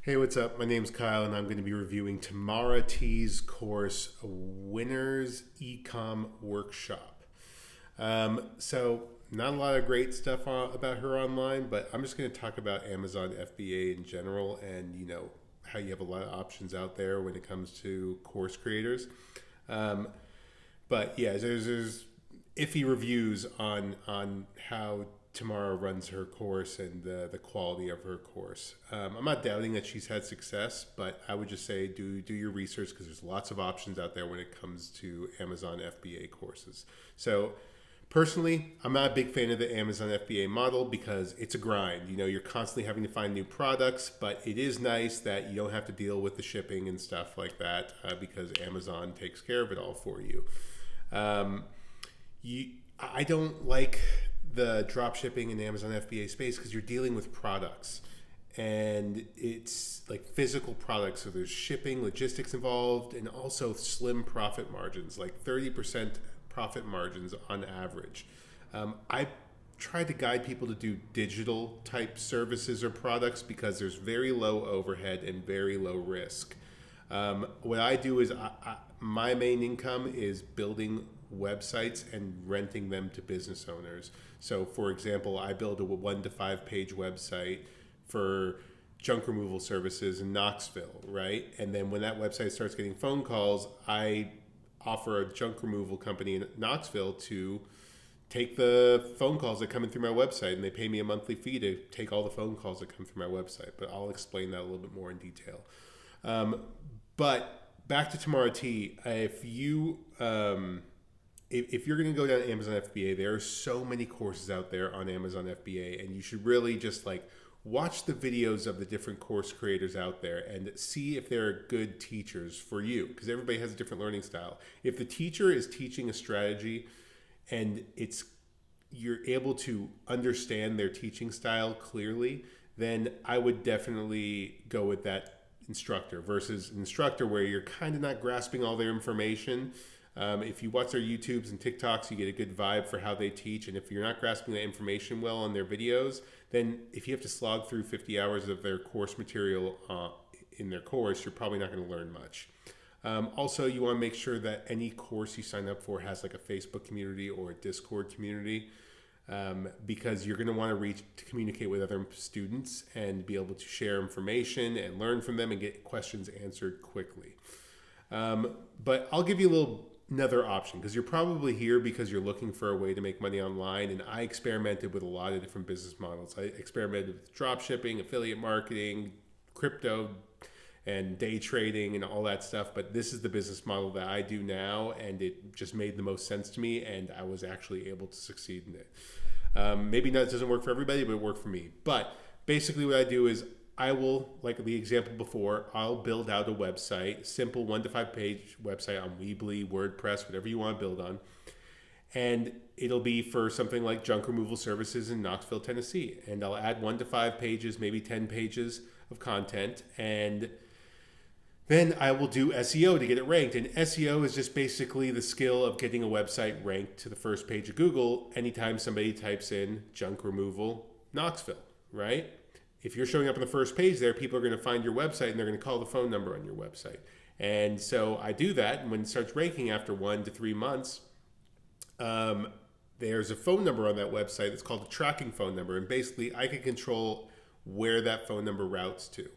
Hey, what's up? My name's Kyle, and I'm going to be reviewing Tamara T's course, Winners Ecom Workshop. Not a lot of great stuff about her online, but I'm just going to talk about Amazon FBA in general, and how you have a lot of options out there when it comes to course creators. But yeah, there's iffy reviews on how Tamara runs her course and the quality of her course. I'm not doubting that she's had success, but I would just say do your research because there's lots of options out there when it comes to Amazon FBA courses. So personally, I'm not a big fan of the Amazon FBA model because it's a grind. You're constantly having to find new products, but it is nice that you don't have to deal with the shipping and stuff like that because Amazon takes care of it all for you. I don't like the drop shipping in the Amazon FBA space because you're dealing with products and it's like physical products. So there's shipping, logistics involved, and also slim profit margins, like 30% profit margins on average. I try to guide people to do digital type services or products because there's very low overhead and very low risk. What I do is my main income is building websites and renting them to business owners. So for example, I build a 1 to 5 page website for junk removal services in Knoxville, right? And then when that website starts getting phone calls, I offer a junk removal company in Knoxville to take the phone calls that come in through my website, and they pay me a monthly fee to take all the phone calls that come through my website. But I'll explain that a little bit more in detail. But back to Tamara T. If you're going to go down to Amazon FBA, there are so many courses out there on Amazon FBA, and you should really just watch the videos of the different course creators out there and see if they're good teachers for you, because everybody has a different learning style. If the teacher is teaching a strategy and you're able to understand their teaching style clearly, then I would definitely go with that instructor versus an instructor where you're kind of not grasping all their information. If you watch their YouTubes and TikToks, you get a good vibe for how they teach. And if you're not grasping that information well on their videos, then if you have to slog through 50 hours of their course material in their course, you're probably not going to learn much. Also, you want to make sure that any course you sign up for has like a Facebook community or a Discord community, because you're going to want to communicate with other students and be able to share information and learn from them and get questions answered quickly. But I'll give you another option, because you're probably here because you're looking for a way to make money online, and I experimented with a lot of different business models. I experimented with drop shipping, affiliate marketing, crypto, and day trading and all that stuff, but this is the business model that I do now, and it just made the most sense to me, and I was actually able to succeed in it. Maybe it doesn't work for everybody, but it worked for me. But basically what I do is I will, like the example before, I'll build out a website, simple 1 to 5 page website on Weebly, WordPress, whatever you want to build on. And it'll be for something like junk removal services in Knoxville, Tennessee. And I'll add 1 to 5 pages, maybe 10 pages of content. And then I will do SEO to get it ranked. And SEO is just basically the skill of getting a website ranked to the first page of Google anytime somebody types in junk removal Knoxville, right? If you're showing up on the first page there, people are going to find your website and they're going to call the phone number on your website. And so I do that, and when it starts ranking after 1 to 3 months, there's a phone number on that website that's called a tracking phone number, and basically I can control where that phone number routes to.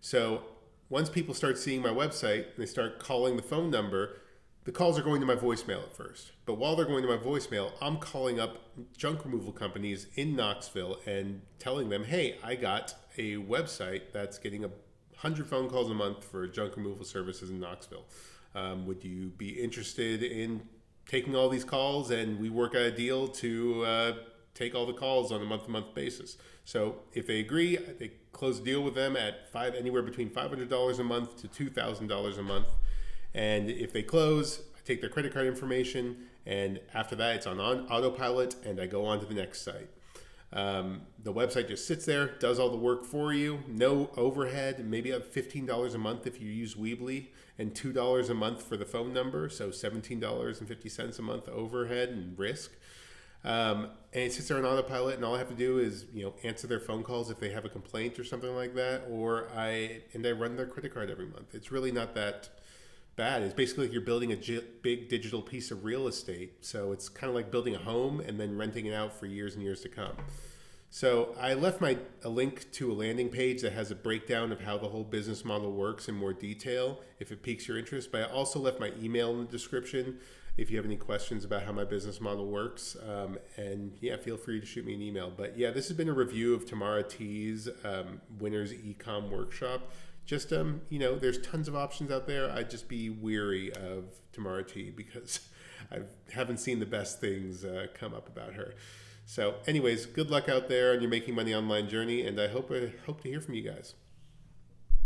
So once people start seeing my website and they start calling the phone number, the calls are going to my voicemail at first. But while they're going to my voicemail, I'm calling up junk removal companies in Knoxville and telling them, hey, I got a website that's getting 100 phone calls a month for junk removal services in Knoxville. Would you be interested in taking all these calls? And we work out a deal to take all the calls on a month-to-month basis. So if they agree, they close a deal with them at anywhere between $500 a month to $2,000 a month. And if they close, I take their credit card information, and after that, it's on autopilot, and I go on to the next site. The website just sits there, does all the work for you, no overhead, maybe up $15 a month if you use Weebly, and $2 a month for the phone number, so $17.50 a month overhead and risk. And it sits there on autopilot, and all I have to do is, answer their phone calls if they have a complaint or something like that, or I run their credit card every month. It's really not that bad. It's basically like you're building a big digital piece of real estate. So it's kind of like building a home and then renting it out for years and years to come. So I left a link to a landing page that has a breakdown of how the whole business model works in more detail if it piques your interest. But I also left my email in the description if you have any questions about how my business model works. And yeah, feel free to shoot me an email. But yeah, this has been a review of Tamara T's Winners Ecom Workshop. Just, there's tons of options out there. I'd just be weary of Tamara T because I haven't seen the best things come up about her. So anyways, good luck out there on your making money online journey, and I hope to hear from you guys.